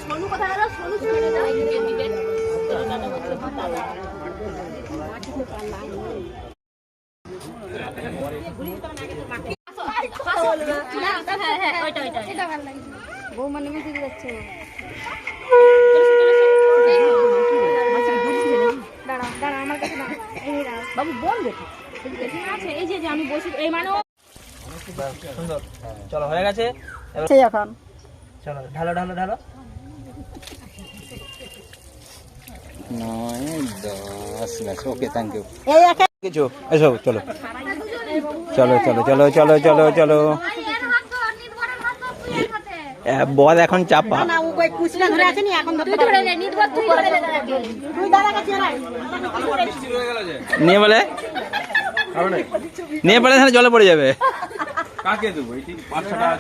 সোনু কোথায় গেল? সোনু ছেড়ে দাও দিবে। বৌমা নেমে দিকে যাচ্ছে। দাঁড়া আমার কাছে বাবু বোন দেখো আছে এই যে আমি বসে এই মানে সুন্দর। চলো হয়ে গেছে এখন চলো ঢালো ঢালো ঢালো 9 10 ব্যাস ওকে থ্যাংক ইউ এই একা কিছু এসো চলো চলো চলো চলো চলো চলো চলো বল এখন চাপা না ও কই কুচনা ধরে আছে নি এখন ধরে নে নিদবর তুই ধরে নে তুই দাদা কাছে আয় নিয়ে বলে নিয়ে পড়ে তাহলে জলে পড়ে যাবে কাকে দেবো? 5-6 টাকা